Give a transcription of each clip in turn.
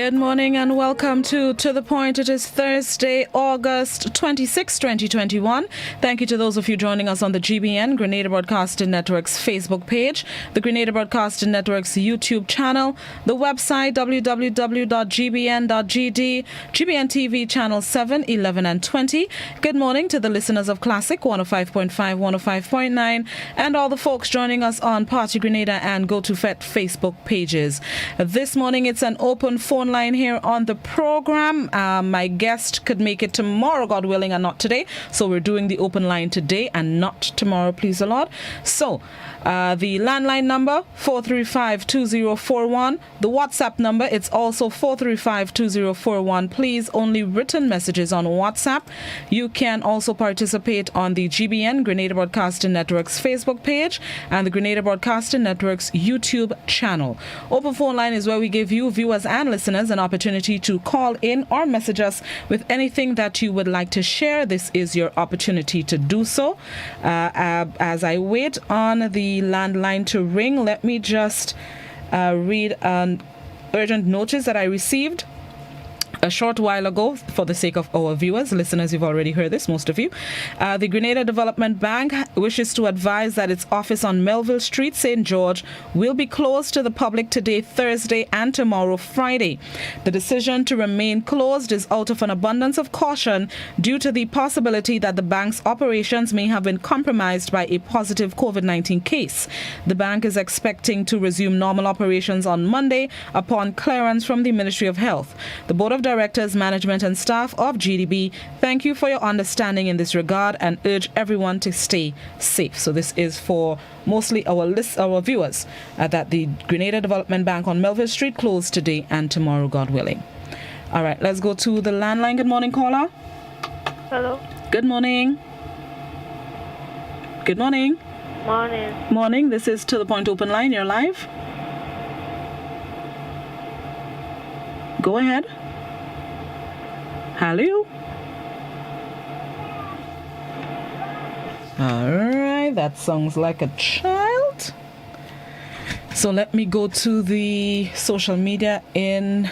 Good morning and welcome to The Point. It is Thursday, August 26, 2021. Thank you to those of you joining us on the GBN, Grenada Broadcasting Network's Facebook page, the Grenada Broadcasting Network's YouTube channel, the website www.gbn.gd, GBN TV channel 7, 11 and 20. Good morning to the listeners of Classic 105.5, 105.9 and all the folks joining us on Party Grenada and Go to Fet Facebook pages. This morning it's an open phone line here on the program. My guest could make it tomorrow, God willing, and not today. So we're doing the open line today and not tomorrow, please the Lord. So the landline number 435-2041. The WhatsApp number, it's also 435-2041. Please, only written messages on WhatsApp. You can also participate on the GBN, Grenada Broadcasting Network's Facebook page and the Grenada Broadcasting Network's YouTube channel. Open phone line is where we give you, viewers and listeners, an opportunity to call in or message us with anything that you would like to share. This is your opportunity to do so. As I wait on the landline to ring, let me just read an urgent notice that I received a short while ago for the sake of our viewers. Listeners, you've already heard this, most of you. The Grenada Development Bank wishes to advise that its office on Melville Street, St. George, will be closed to the public today, Thursday, and tomorrow, Friday. The decision to remain closed is out of an abundance of caution due to the possibility that the bank's operations may have been compromised by a positive COVID-19 case. The bank is expecting to resume normal operations on Monday upon clearance from the Ministry of Health. The Board of Directors, management and staff of GDB thank you for your understanding in this regard and urge everyone to stay safe. So this is for mostly our viewers that the Grenada Development Bank on Melville Street closed today and tomorrow, God willing. All right, let's go to the landline. Good morning, caller. Hello. Good morning. Good morning. Morning. Morning. This is To The Point Open Line. You're live. Go ahead. Hello. All right, that sounds like a child. So let me go to the social media in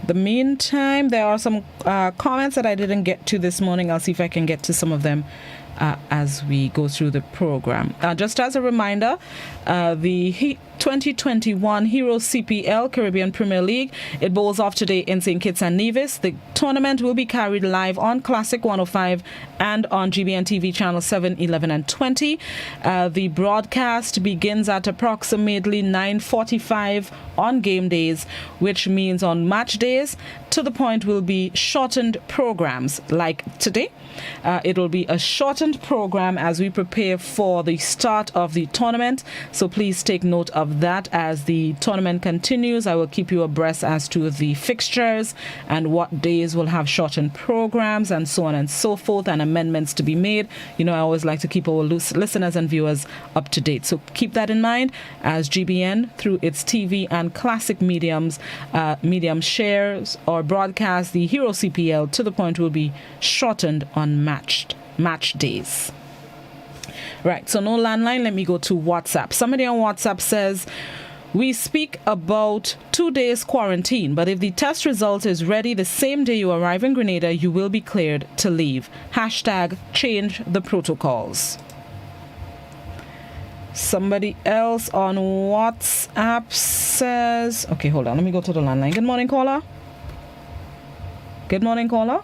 the meantime. There are some comments that I didn't get to this morning. I'll see if I can get to some of them as we go through the program. Just as a reminder, the 2021 Hero CPL Caribbean Premier League, it bowls off today in St. Kitts and Nevis. The tournament will be carried live on Classic 105 and on GBN TV channel 7, 11 and 20. The broadcast begins at approximately 9:45 on game days, which means on match days, To The Point will be shortened programs like today. It'll be a shortened program as we prepare for the start of the tournament. So please take note of that as the tournament continues. I will keep you abreast as to the fixtures and what days will have shortened programs and so on and so forth, and amendments to be made. You know, I always like to keep our listeners and viewers up to date. So keep that in mind as GBN, through its TV and classic medium shares or broadcast the Hero CPL, To The Point will be shortened on match days. Right, so no landline. Let me go to WhatsApp. Somebody on WhatsApp says, we speak about 2 days quarantine, but if the test result is ready the same day you arrive in Grenada, you will be cleared to leave. #change the protocols. Somebody else on WhatsApp says, okay, hold on. Let me go to the landline. Good morning, caller. Good morning, caller.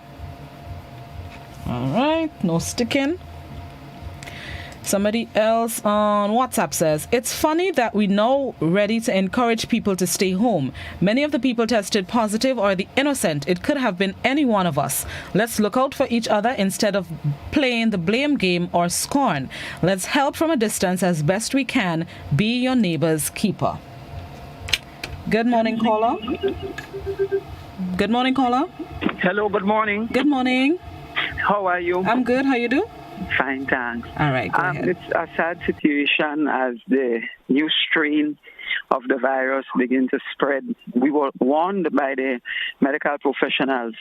All right, no sticking. Somebody else on WhatsApp says, it's funny that we now ready to encourage people to stay home. Many of the people tested positive or the innocent. It could have been any one of us. Let's look out for each other instead of playing the blame game or scorn. Let's help from a distance as best we can. Be your neighbor's keeper. Good morning, caller. Good morning, caller. Hello, good morning. Good morning. How are you? I'm good. How you do? Fine, thanks. All right, go ahead. It's a sad situation as the new strain of the virus begin to spread. We were warned by the medical professionals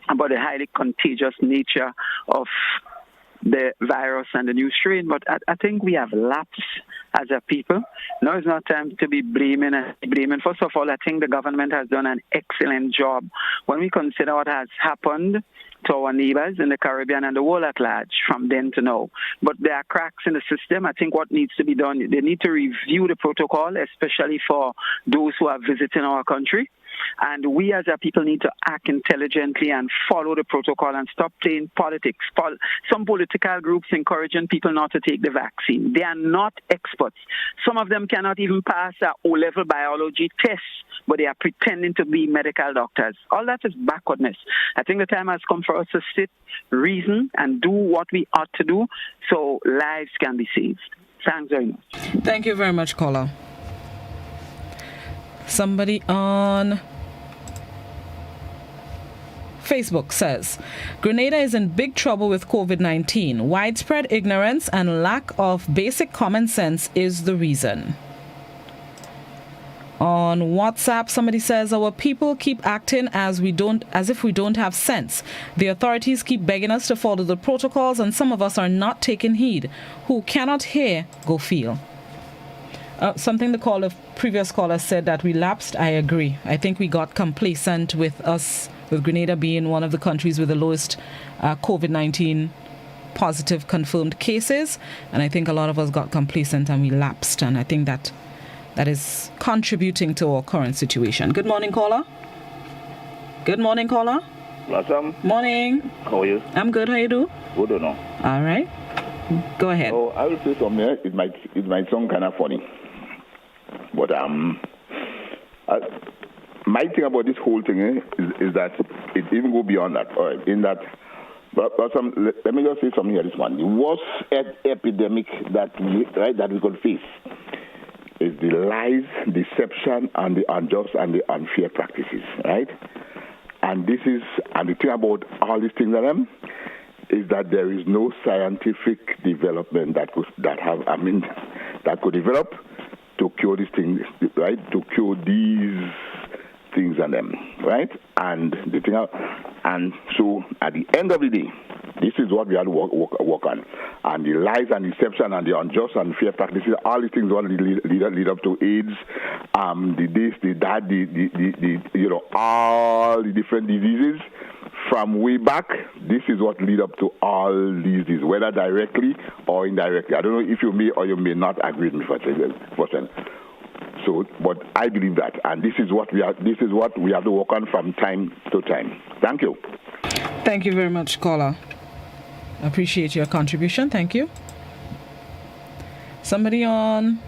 about the highly contagious nature of the virus and the new strain, but I think we have lapsed as a people. Now is not time to be blaming. First of all, I think the government has done an excellent job when we consider what has happened to our neighbors in the Caribbean and the world at large from then to now. But there are cracks in the system. I think what needs to be done, they need to review the protocol, especially for those who are visiting our country. And we as a people need to act intelligently and follow the protocol and stop playing politics. Some political groups encouraging people not to take the vaccine. They are not experts. Some of them cannot even pass a O-level biology test, but they are pretending to be medical doctors. All that is backwardness. I think the time has come for us to sit, reason, and do what we ought to do so lives can be saved. Thanks very much. Thank you very much, caller. Somebody on Facebook says, Grenada is in big trouble with COVID-19. Widespread ignorance and lack of basic common sense is the reason. On WhatsApp, somebody says, our people keep acting as if we don't have sense. The authorities keep begging us to follow the protocols, and some of us are not taking heed. Who cannot hear, go feel. Something the previous caller said that we lapsed. I agree. I think we got complacent with Grenada being one of the countries with the lowest COVID-19 positive confirmed cases. And I think a lot of us got complacent and we lapsed. And I think that is contributing to our current situation. Good morning, caller. Good morning, caller. Blossom. Morning. How are you? I'm good. How you do? Good or no? All right. Go ahead. Oh, I will say something. It might sound kind of funny. But my thing about this whole thing is that it even go beyond that. All right, in that, but let me just say something here. This one, the worst epidemic that we could face is the lies, deception, and the unjust and the unfair practices. Right, and the thing about all these things is that there is no scientific development that could develop to cure these things, right? To cure these things and them, right? And so at the end of the day, this is what we have to work on. And the lies and deception and the unjust and fair practices, all these things all lead up to AIDS, the this, the that, the all the different diseases from way back. This is what lead up to all these diseases, whether directly or indirectly. I don't know if you may or you may not agree with me for a second. So, but I believe that, and this is what we have to work on from time to time. Thank you. Thank you very much, caller. Appreciate your contribution. Thank you. Somebody on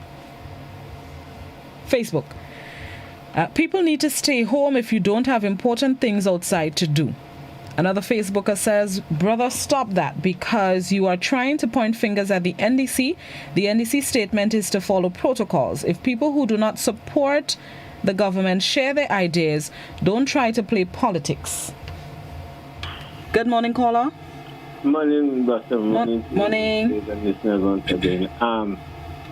Facebook. People need to stay home if you don't have important things outside to do. Another Facebooker says, brother, stop that because you are trying to point fingers at the NDC. The NDC statement is to follow protocols. If people who do not support the government share their ideas, don't try to play politics. Good morning, caller. Morning, Buster. Morning. Listeners once again.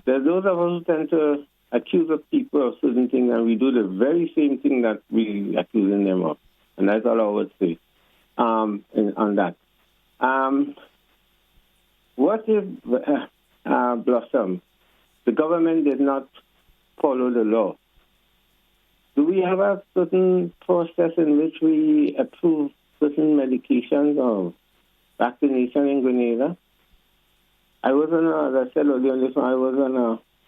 There's those of us who tend to accuse of people of certain things, and we do the very same thing that we accusing them of. And that's all I would say. On that. What if, Blossom, the government did not follow the law? Do we have a certain process in which we approve certain medications or vaccination in Grenada? I was on, as I said earlier on this one, I was on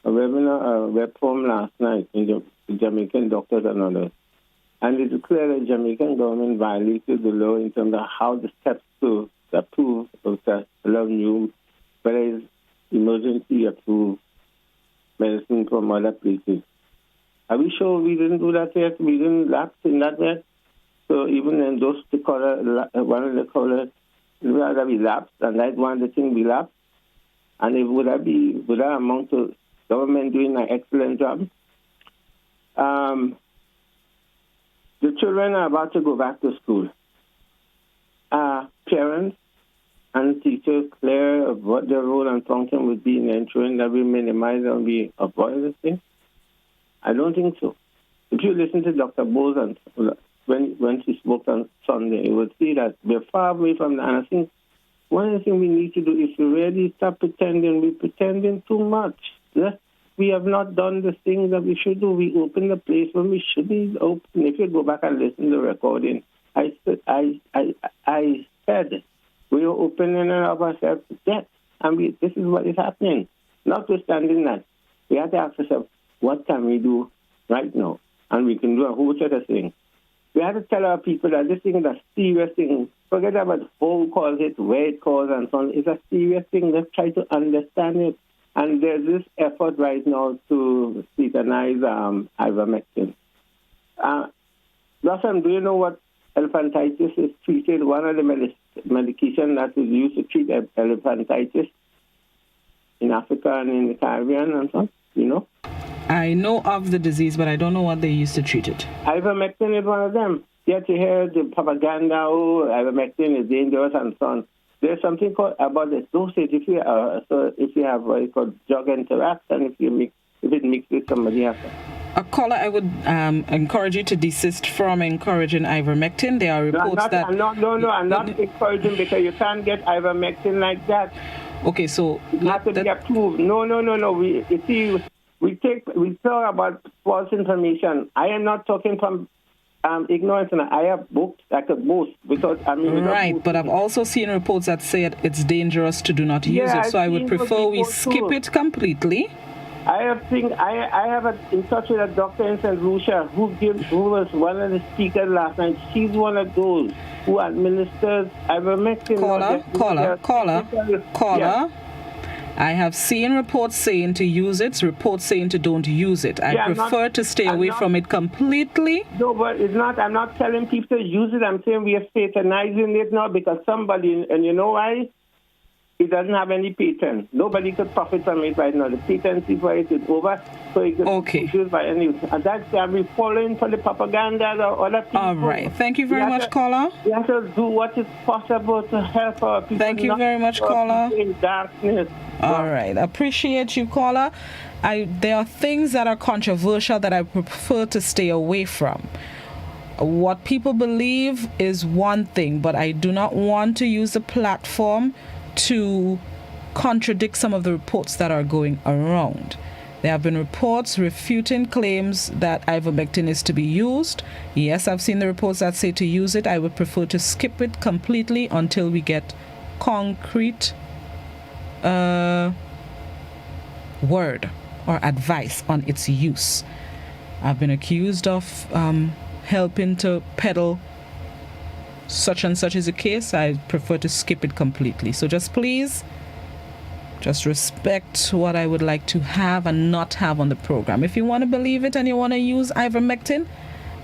a webinar, a web forum last night in Jamaican doctors and others. And it declared the Jamaican government violated the law in terms of how the steps to approve of the allow new, whether it's emergency approved medicine from other places. Are we sure we didn't do that yet? We didn't lapse in that yet? So even in those one of the callers, that we lapsed, and that's one of the things we lapsed. And it would that amount to government doing an excellent job? The children are about to go back to school. Parents and teachers clear of what their role and function would be in ensuring that we minimize and we avoid this thing? I don't think so. If you listen to Dr. Bose when she spoke on Sunday, you would see that we're far away from that. And I think one of the things we need to do is to really stop pretending. We're pretending too much. we have not done the things that we should do. We open the place when we should be open. If you go back and listen to the recording, I said we were opening up ourselves to death, and this is what is happening. Notwithstanding that, we have to ask ourselves, what can we do right now? And we can do a whole set of things. We have to tell our people that this thing is a serious thing. Forget about who calls it, where it calls, and so on. It's a serious thing. Let's try to understand it. And there's this effort right now to euthanize ivermectin. Blossom, do you know what elephantitis is treated? One of the medication that is used to treat elephantitis in Africa and in the Caribbean and so on, you know? I know of the disease, but I don't know what they used to treat it. Ivermectin is one of them. Yet you hear the propaganda, ivermectin is dangerous and so on. There's something called about the dosage. If you have what is called drug interaction, if it mixes with somebody else. A caller, I would encourage you to desist from encouraging ivermectin. There are reports I'm not encouraging, because you can't get ivermectin like that. Okay, so it has to be approved. No. We talk about false information. I am not talking from ignorance, and I have books that could boast because right. But I've also seen reports that say it's dangerous to do not use it. So I would prefer we skip it completely. I have in touch with a doctor in St. Lucia who was one of the speakers last night. She's one of those who administers ivermectin. Caller. Yeah. I have seen reports saying to use it, reports saying to don't use it. I prefer to stay away from it completely. No, but it's not. I'm not telling people to use it. I'm saying we are satanizing it now because somebody, and you know why? It doesn't have any patent. Nobody could profit from it right now. The patent for it is over, so it could be used by anyone. And that's we're following for the propaganda of other people. All right. Thank you very much, caller. We have to do what is possible to help our people. Thank you very much, caller. In darkness. All right. Appreciate you, caller. There are things that are controversial that I prefer to stay away from. What people believe is one thing, but I do not want to use the platform to contradict some of the reports that are going around. There have been reports refuting claims that ivermectin is to be used. Yes, I've seen the reports that say to use it. I would prefer to skip it completely until we get concrete word or advice on its use. I've been accused of helping to peddle such and such is the case. I prefer to skip it completely. So please respect what I would like to have and not have on the program. If you want to believe it and you want to use ivermectin,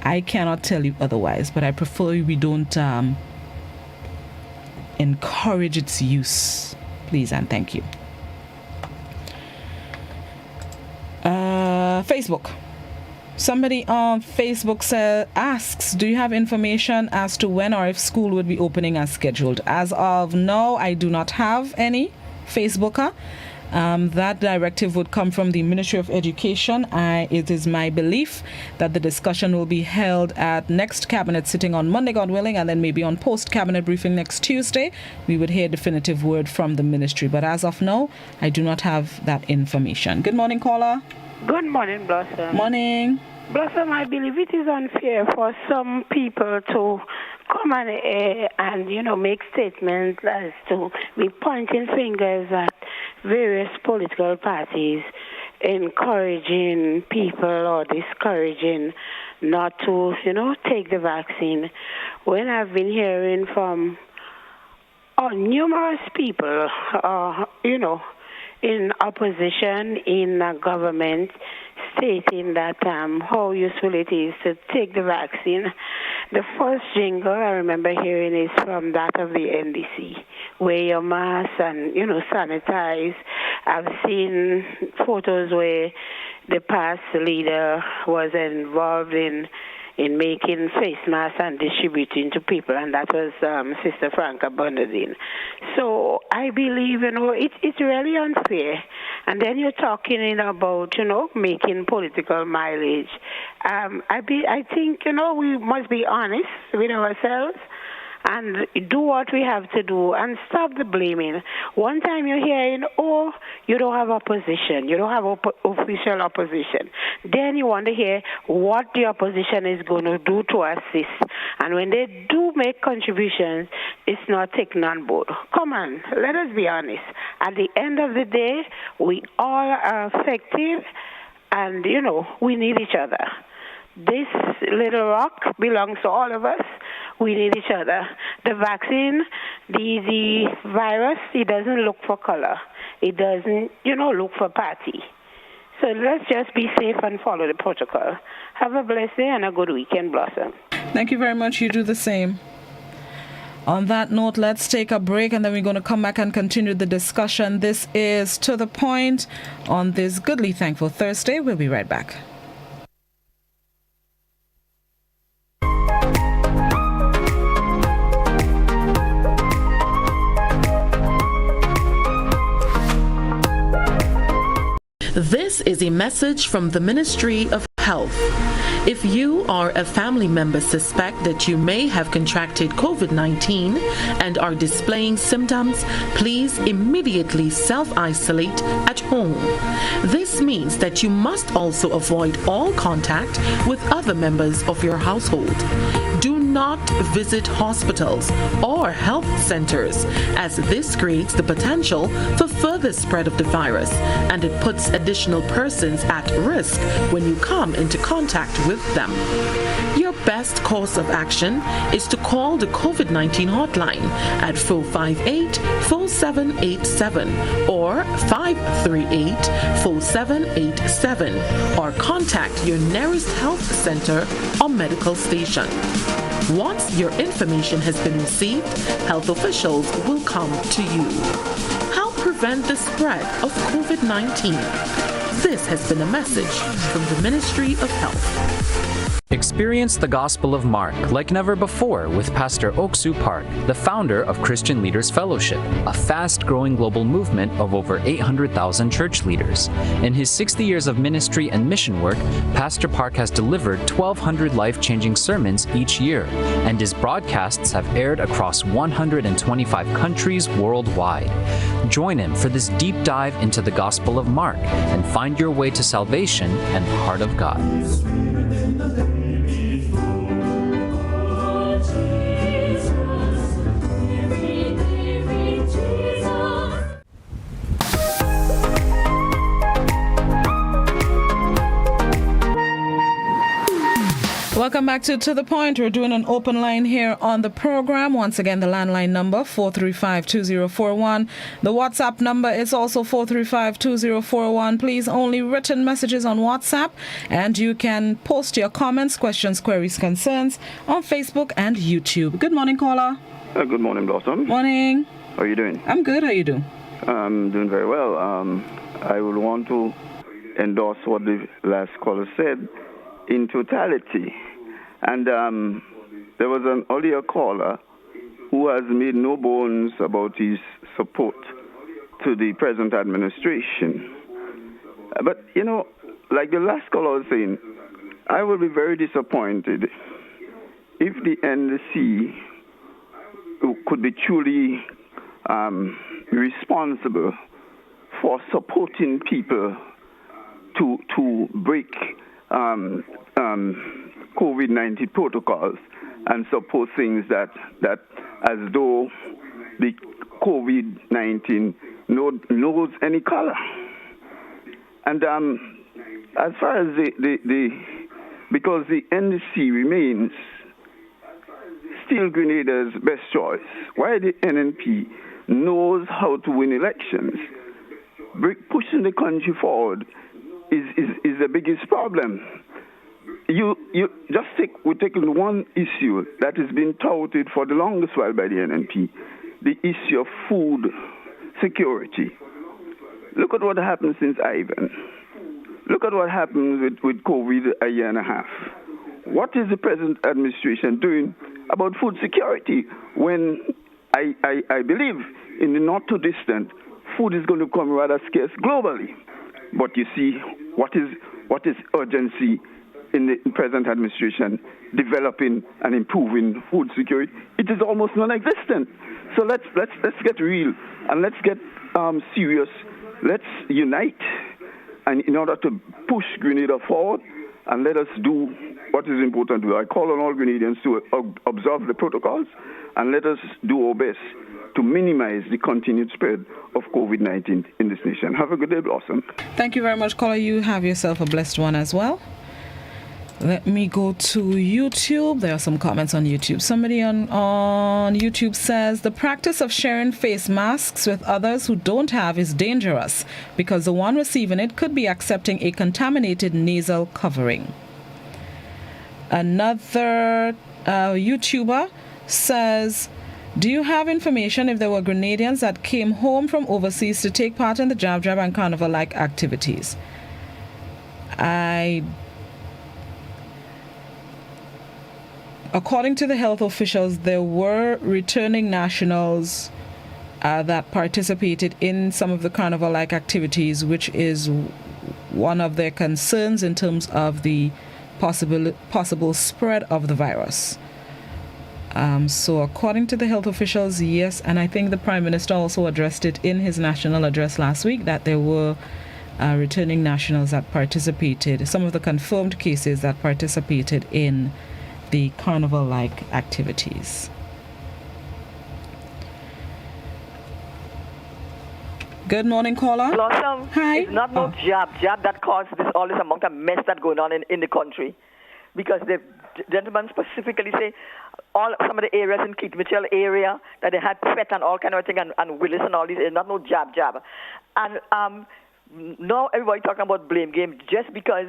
I cannot tell you otherwise, but I prefer we don't encourage its use. Please and thank you. Facebook. Somebody on Facebook asks, do you have information as to when or if school would be opening as scheduled? As of now, I do not have any Facebooker. That directive would come from the Ministry of Education. It is my belief that the discussion will be held at next cabinet sitting on Monday, God willing, and then maybe on post-cabinet briefing next Tuesday. We would hear a definitive word from the ministry. But as of now, I do not have that information. Good morning, caller. Good morning, Blossom. Morning. Blossom, I believe it is unfair for some people to come and make statements as to be pointing fingers at various political parties, encouraging people or discouraging not to, take the vaccine. When I've been hearing from numerous people, in opposition, in government, stating that how useful it is to take the vaccine. The first jingle I remember hearing is from that of the NDC. Wear your mask and, sanitize. I've seen photos where the past leader was involved in making face masks and distributing to people, and that was Sister Franca Bernardine. So I believe, it's really unfair. And then you're talking about, making political mileage. I think, we must be honest with ourselves and do what we have to do and stop the blaming. One time you're hearing, You don't have opposition. You don't have official opposition. Then you want to hear what the opposition is going to do to assist. And when they do make contributions, it's not taken on board. Come on, let us be honest. At the end of the day, we all are affected, and, we need each other. This little rock belongs to all of us. We need each other. The vaccine, the virus, it doesn't look for color. It doesn't, look for party. So let's just be safe and follow the protocol. Have a blessed day and a good weekend, Blossom. Thank you very much. You do the same. On that note, let's take a break and then we're going to come back and continue the discussion. This is To The Point on this Goodly Thankful Thursday. We'll be right back. This is a message from the Ministry of Health. If you or a family member suspect that you may have contracted COVID-19 and are displaying symptoms, please immediately self-isolate at home. This means that you must also avoid all contact with other members of your household. Do not visit hospitals or health centers, as this creates the potential for further spread of the virus, and it puts additional persons at risk when you come into contact with them. Your best course of action is to call the COVID-19 hotline at 458-4787 or 538-4787, or contact your nearest health center or medical station. Once your information has been received, health officials will come to you. Help prevent the spread of COVID-19. This has been a message from the Ministry of Health. Experience the Gospel of Mark like never before with Pastor Oksu Park, the founder of Christian Leaders Fellowship, a fast-growing global movement of over 800,000 church leaders. In his 60 years of ministry and mission work, Pastor Park has delivered 1,200 life-changing sermons each year, and his broadcasts have aired across 125 countries worldwide. Join him for this deep dive into the Gospel of Mark and find your way to salvation and the heart of God. Welcome back to The Point. We're doing an open line here on the program. Once again, the landline number 435-2041. The WhatsApp number is also 435-2041. Please, only written messages on WhatsApp, and you can post your comments, questions, queries, concerns on Facebook and YouTube. Good morning, caller. Good morning, Blossom. Morning. How are you doing? I'm good. How are you doing? I'm doing very well. I would want to endorse what the last caller said in totality. And there was an earlier caller who has made no bones about his support to the present administration. But, like the last caller was saying, I will be very disappointed if the NDC could be truly responsible for supporting people to break COVID-19 protocols and support things that as though the COVID-19 knows any color. And as far as because the NDC remains still Grenada's best choice, while the NNP knows how to win elections, pushing the country forward is the biggest problem. We're taking one issue that has been touted for the longest while by the NNP, the issue of food security. Look at what happened since Ivan. Look at what happened with COVID a year and a half. What is the present administration doing about food security when I believe in the not too distant, food is going to become rather scarce globally? But you see, what is urgency in the present administration developing and improving food security? It is almost non-existent. So let's get real and let's get serious. Let's unite, and in order to push Grenada forward, and let us do what is important to do. I call on all Grenadians to observe the protocols, and let us do our best to minimize the continued spread of COVID-19 in this nation. Have a good day, Blossom. Thank you very much, caller. You have yourself a blessed one as well. Let me go to YouTube. There are some comments on YouTube. Somebody on YouTube says, the practice of sharing face masks with others who don't have is dangerous because the one receiving it could be accepting a contaminated nasal covering. Another YouTuber says, do you have information if there were Grenadians that came home from overseas to take part in the Jab Jab and Carnival-like activities? According to the health officials, there were returning nationals that participated in some of the carnival-like activities, which is one of their concerns in terms of the possible spread of the virus. So according to the health officials, yes, and I think the Prime Minister also addressed it in his national address last week, that there were returning nationals that participated, some of the confirmed cases that participated in the carnival-like activities. Good morning, caller. Blossom. Hi. It's not no jab that caused all this amount of mess that's going on in the country. Because the gentleman specifically say some of the areas in Keith Mitchell area that they had Pet and all kind of thing and Willis and all these, it's not no jab. And now everybody talking about blame game just because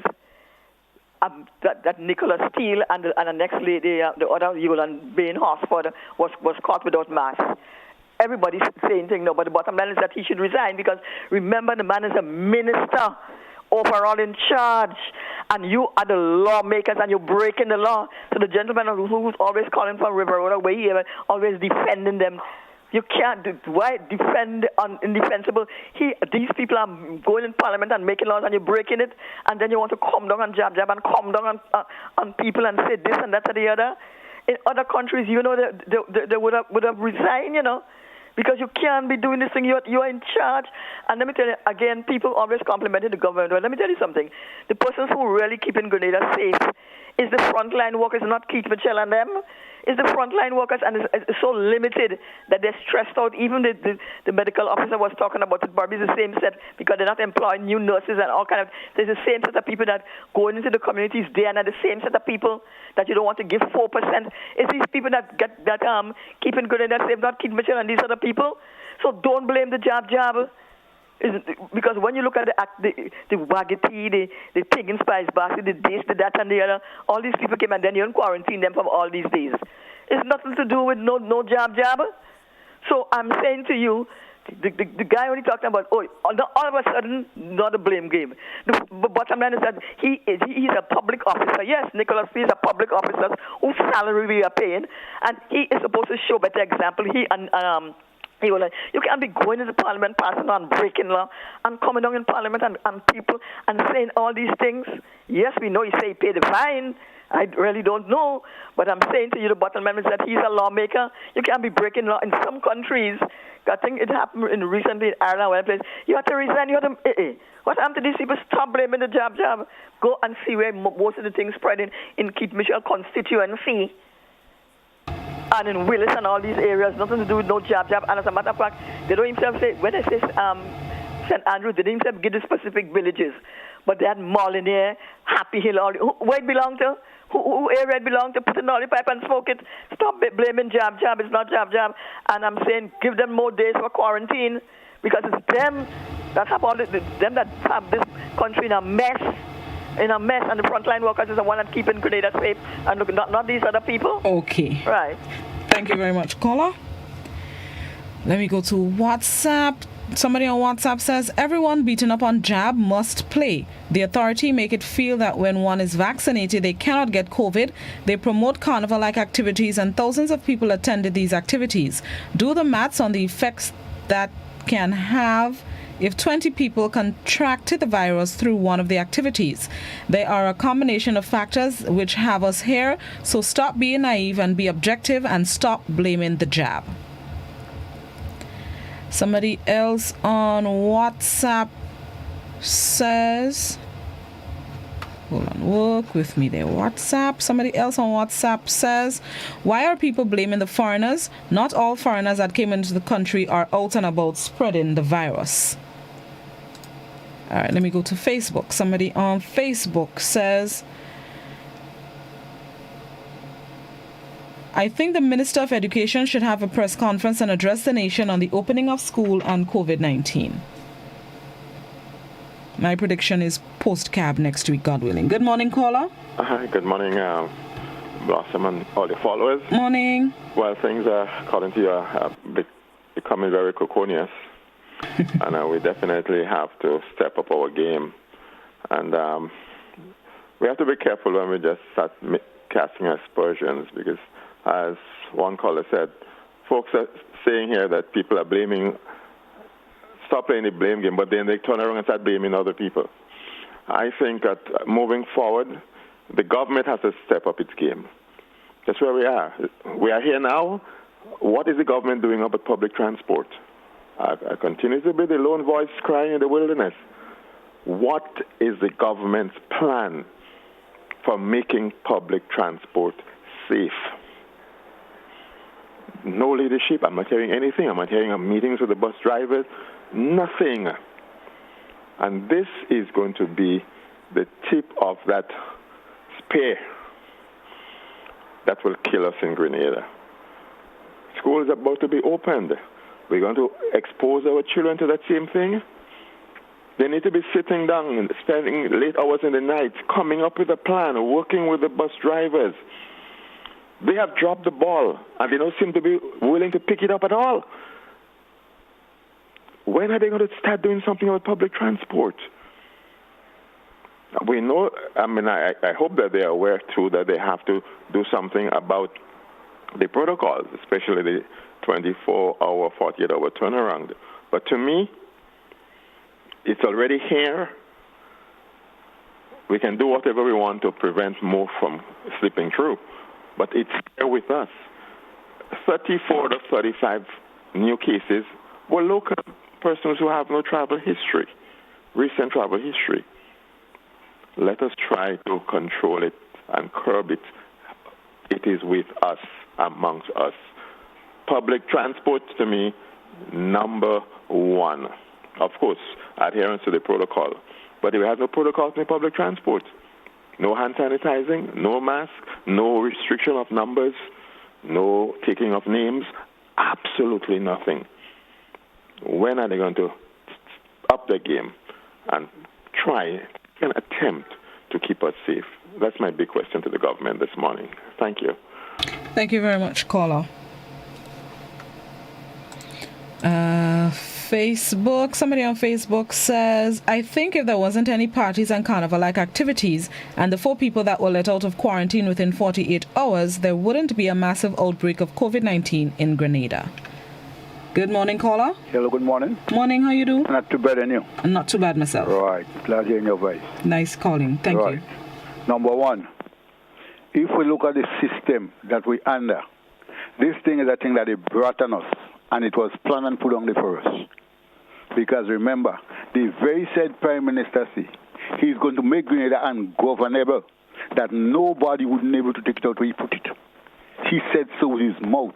that Nicholas Steele and the next lady, the other Yolande Bain Horsford was caught without mask. Everybody's saying thing now, but the bottom line is that he should resign because remember the man is a minister overall in charge, and you are the lawmakers and you're breaking the law. So the gentleman who's always calling for River Road away, always defending them. You can't why defend indefensible? These people are going in Parliament and making laws, and you're breaking it, and then you want to come down and jab and come down on people and say this and that to the other. In other countries, they would have resigned, because you can't be doing this thing. You are in charge. And let me tell you again, people always complimenting the government. Well, let me tell you something. The persons who really keeping Grenada safe is the frontline workers, not Keith Mitchell and them. It's the frontline workers, and it's so limited that they're stressed out. Even the medical officer was talking about it. Probably the same set because they're not employing new nurses and all kind of. There's the same set of people that going into the communities there, and the same set of people that you don't want to give 4%. It's these people that keeping Grenada safe, not Keith Mitchell and these other people. So don't blame the jab. Because when you look at the Wagati, the pig and spice basket, the this, the that, and the other, all these people came and then you quarantine them from all these days. It's nothing to do with no jab. So I'm saying to you, the guy only talking about, all of a sudden, not a blame game. The bottom line is that he's a public officer. Yes, Nicholas P. is a public officer whose salary we are paying, and he is supposed to show better example. You can't be going into Parliament, passing on breaking law, and coming down in Parliament and people and saying all these things. Yes, we know you say pay the fine. I really don't know. But I'm saying to you, the bottom line is that he's a lawmaker. You can't be breaking law. In some countries, I think it happened recently in Ireland, one place, you have to resign. What happened to these people? Stop blaming the jab. Go and see where most of the things spreading in Keith Mitchell constituency. And in Willis and all these areas, nothing to do with no jab. And as a matter of fact, they don't even say, when they say St. Andrew, they didn't even give the specific villages. But they had Molyneux, Happy Hill, where it belonged to? Who area it belonged to? Put in all the pipe and smoke it. Stop blaming jab. It's not jab. And I'm saying give them more days for quarantine because it's them that have them that have this country in a mess. And the frontline workers is the one that's keeping Grenada safe, and not these other people. Okay. Right. Thank you very much, caller. Let me go to WhatsApp. Somebody on WhatsApp says, everyone beaten up on jab must play. The authority make it feel that when one is vaccinated, they cannot get COVID. They promote carnival-like activities, and thousands of people attended these activities. Do the maths on the effects that can have if 20 people contracted the virus through one of the activities. They are a combination of factors which have us here, so stop being naive and be objective and stop blaming the jab. Somebody else on WhatsApp says, hold on, work with me there. WhatsApp. Somebody else on WhatsApp says, why are people blaming the foreigners? Not all foreigners that came into the country are out and about spreading the virus. All right, let me go to Facebook. Somebody on Facebook says, I think the Minister of Education should have a press conference and address the nation on the opening of school and COVID-19. My prediction is post-cab next week, God willing. Good morning, caller. Hi, good morning, Blossom and all the followers. Morning. Well, things are, according to you, becoming very draconian. And we definitely have to step up our game. And we have to be careful when we just start casting aspersions, because as one caller said, folks are saying here that people are blaming, stop playing the blame game, but then they turn around and start blaming other people. I think that moving forward, the government has to step up its game. That's where we are. We are here now. What is the government doing about public transport? I continue to be the lone voice crying in the wilderness. What is the government's plan for making public transport safe? No leadership. I'm not hearing anything. I'm not hearing meetings with the bus drivers. Nothing. And this is going to be the tip of that spear that will kill us in Grenada. School is about to be opened. We're going to expose our children to that same thing. They need to be sitting down and spending late hours in the night, coming up with a plan, working with the bus drivers. They have dropped the ball, and they don't seem to be willing to pick it up at all. When are they going to start doing something about public transport? We know, I hope that they are aware, too, that they have to do something about the protocols, especially the 24-hour, 48-hour turnaround. But to me, it's already here. We can do whatever we want to prevent more from slipping through, but it's here with us. 34 to 35 new cases were local persons who have no travel history, recent travel history. Let us try to control it and curb it. It is with us, amongst us. Public transport, to me, number one. Of course, adherence to the protocol. But if we have no protocols in public transport, no hand sanitizing, no mask, no restriction of numbers, no taking of names, absolutely nothing. When are they going to up the game and try an attempt to keep us safe? That's my big question to the government this morning. Thank you. Thank you very much, caller. Facebook, somebody on Facebook says, I think if there wasn't any parties and carnival-like activities and the 4 people that were let out of quarantine within 48 hours, there wouldn't be a massive outbreak of COVID-19 in Grenada. Good morning, caller. Hello, good morning. Morning, how you do? Not too bad, and you? Not too bad myself. Right, glad hearing your voice. Nice calling, thank you. Number one, if we look at the system that we're under, this thing is a thing that they brought on us, and it was planned and put on the for us. Because remember, the very said Prime Minister see, he's going to make Grenada ungovernable, that nobody would be able to take it out where he put it. He said so with his mouth.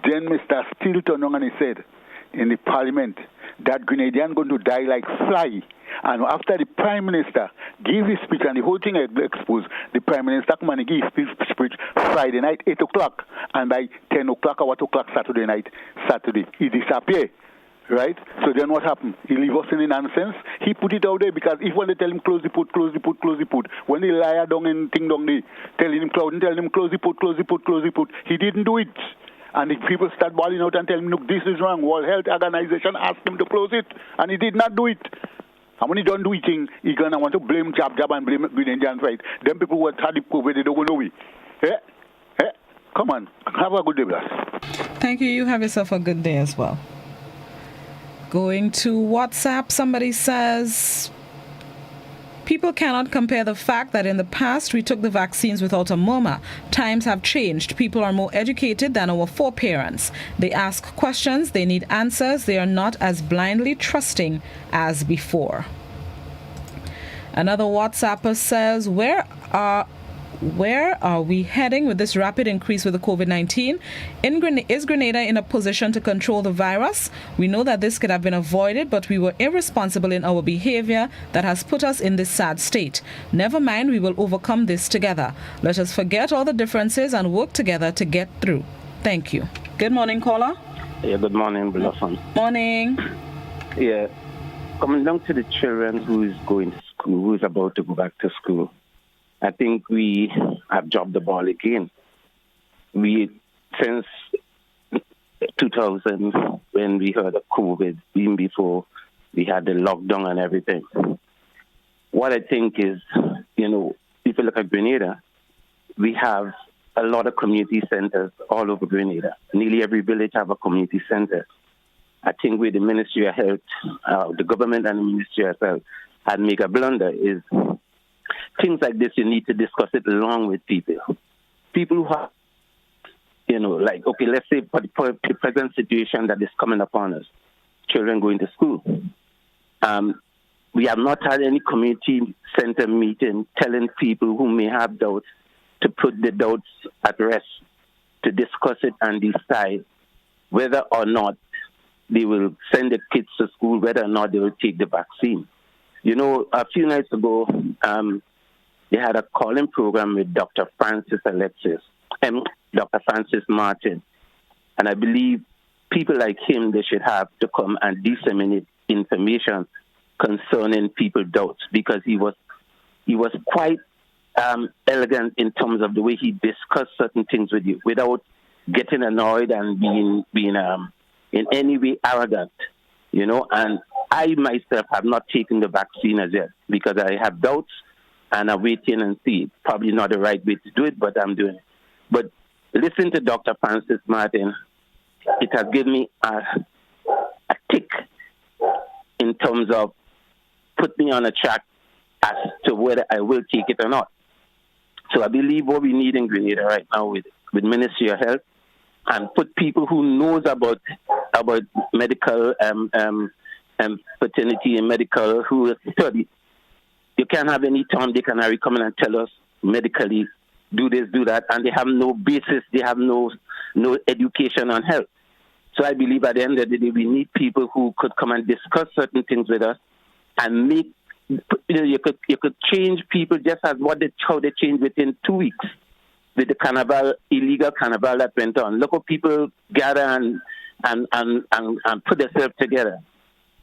Then Mr. Steele turned on and he said in the parliament that Grenadians going to die like fly. And after the Prime Minister gave his speech and the whole thing exposed, the Prime Minister come and gave his speech Friday night, 8 o'clock. And by 10 o'clock or what o'clock Saturday night, he disappeared. Right? So then what happened? He leave us in the nonsense. He put it out there because if when they tell him close the port, when they lie down and thing down there, tell him close the port, he didn't do it. And the people start bawling out and tell him, look, this is wrong. World Health Organization asked him to close it, and he did not do it. And when he don't do it, he's going to want to blame Jab and blame Grenadians, right? Them people who had the COVID, they don't know it. Come on, have a good day, bless. Thank you. You have yourself a good day as well. Going to WhatsApp, somebody says, People cannot compare the fact that in the past we took the vaccines without a murmur. Times have changed. People are more educated than our foreparents. They ask questions, they need answers, they are not as blindly trusting as before. Another WhatsApper says, where are we heading with this rapid increase with the COVID-19? Is Grenada in a position to control the virus? We know that this could have been avoided, but we were irresponsible in our behavior that has put us in this sad state. Never mind, we will overcome this together. Let us forget all the differences and work together to get through. Thank you. Good morning, caller. Yeah, good morning, Blossom. Morning. Yeah, coming down to the children who is going to school, who is about to go back to school, I think we have dropped the ball again. Since 2000, when we heard of COVID, even before we had the lockdown and everything, what I think is, if you look at Grenada, we have a lot of community centers all over Grenada. Nearly every village have a community center. I think with the Ministry of Health, the government and the Ministry of Health had made a blunder is things like this, you need to discuss it along with people. People who have, okay, let's say for the present situation that is coming upon us, children going to school. We have not had any community center meeting telling people who may have doubts to put the doubts at rest, to discuss it and decide whether or not they will send the kids to school, whether or not they will take the vaccine. A few nights ago, they had a calling program with Dr. Francis Alexis and Dr. Francis Martin. And I believe people like him, they should have to come and disseminate information concerning people's doubts, because he was quite elegant in terms of the way he discussed certain things with you without getting annoyed and being in any way arrogant, and I myself have not taken the vaccine as yet because I have doubts and I'm waiting and see. Probably not the right way to do it, but I'm doing it. But listen to Dr. Francis Martin. It has given me a tick in terms of put me on a track as to whether I will take it or not. So I believe what we need in Grenada right now with Ministry of Health and put people who knows about medical paternity and medical who study. You can't have any Tom, Dick, and Harry come in and tell us medically, do this, do that, and they have no basis, they have no education on health. So I believe at the end of the day, we need people who could come and discuss certain things with us and make, you could change people just as how they changed within 2 weeks with the illegal carnival that went on. Look how people gather and put themselves together.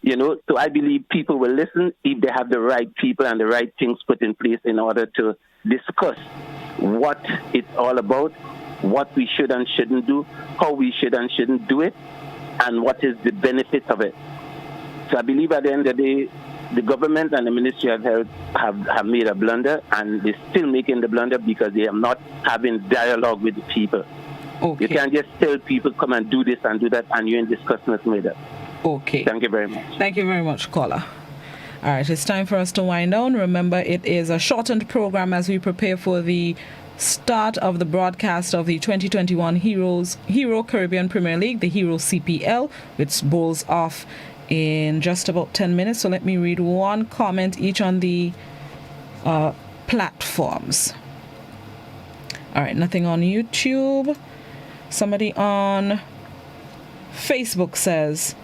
So I believe people will listen if they have the right people and the right things put in place in order to discuss what it's all about, what we should and shouldn't do, how we should and shouldn't do it, and what is the benefit of it. So I believe at the end of the day, the government and the Ministry of Health have made a blunder, and they're still making the blunder because they are not having dialogue with the people. Okay. You can't just tell people, come and do this and do that, and you ain't discussing it with them. Okay. Thank you very much. Thank you very much, caller. All right, it's time for us to wind down. Remember, it is a shortened program as we prepare for the start of the broadcast of the 2021 Hero Caribbean Premier League, the Hero CPL, which bowls off in just about 10 minutes. So let me read one comment each on the platforms. All right, nothing on YouTube. Somebody on Facebook says,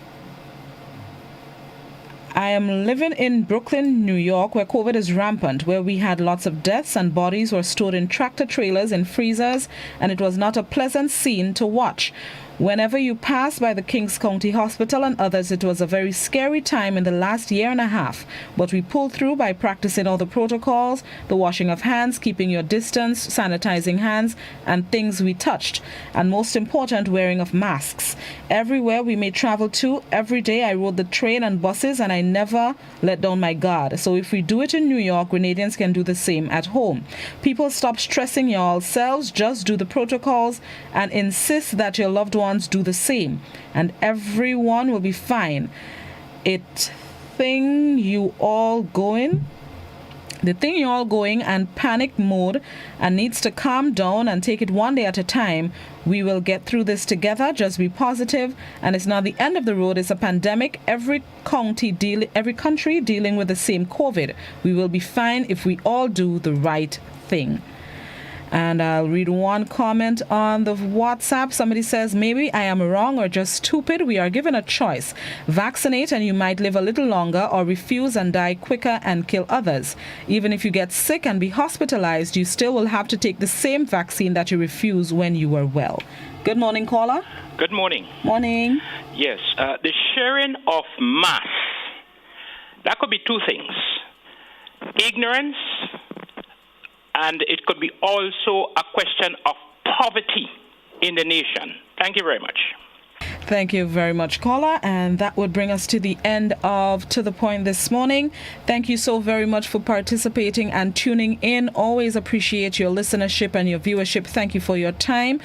I am living in Brooklyn, New York, where COVID is rampant, where we had lots of deaths and bodies were stored in tractor trailers and freezers, and it was not a pleasant scene to watch. Whenever you pass by the Kings County Hospital and others, it was a very scary time in the last year and a half. But we pulled through by practicing all the protocols, the washing of hands, keeping your distance, sanitizing hands, and things we touched. And most important, wearing of masks. Everywhere we may travel to, every day I rode the train and buses, and I never let down my guard. So if we do it in New York, Grenadians can do the same at home. People, stop stressing yourselves, just do the protocols and insist that your loved ones do the same, and everyone will be fine. It thing you all going The thing you're all going and panic mode and needs to calm down and take it one day at a time. We will get through this together. Just be positive. And it's not the end of the road. It's a pandemic. Every country dealing with the same COVID. We will be fine if we all do the right thing. And I'll read one comment on the WhatsApp. Somebody says, maybe I am wrong or just stupid. We are given a choice. Vaccinate and you might live a little longer, or refuse and die quicker and kill others. Even if you get sick and be hospitalized, you still will have to take the same vaccine that you refused when you were well. Good morning, caller. Good morning. Morning. Yes, the sharing of mass, that could be two things. Ignorance, and it could be also a question of poverty in the nation. Thank you very much. Thank you very much, caller. And that would bring us to the end of To The Point this morning. Thank you so very much for participating and tuning in. Always appreciate your listenership and your viewership. Thank you for your time.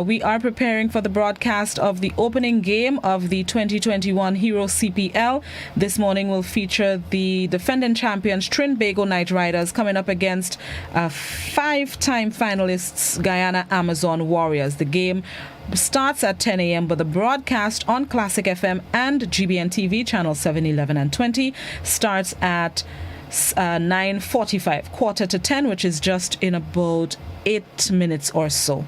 We are preparing for the broadcast of the opening game of the 2021 Hero CPL. This morning will feature the defending champions Trinbago Knight Riders coming up against 5-time finalists Guyana Amazon Warriors. The game starts at 10 a.m., but the broadcast on Classic FM and GBN TV channel 7, 11, and 20 starts at 9:45, quarter to 10, which is just in about 8 minutes or so.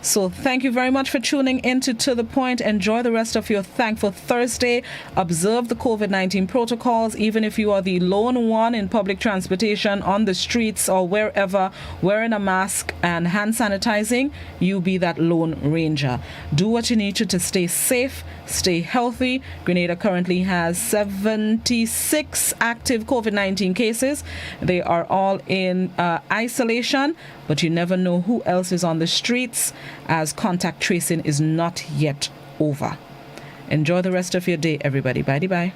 So thank you very much for tuning in to The Point. Enjoy the rest of your thankful Thursday. Observe the COVID-19 protocols. Even if you are the lone one in public transportation, on the streets or wherever, wearing a mask and hand sanitizing, you be that lone ranger. Do what you need to stay safe, stay healthy. Grenada currently has 76 active COVID-19 cases. They are all in isolation, but you never know who else is on the streets, as contact tracing is not yet over. Enjoy the rest of your day, everybody. Bye-bye.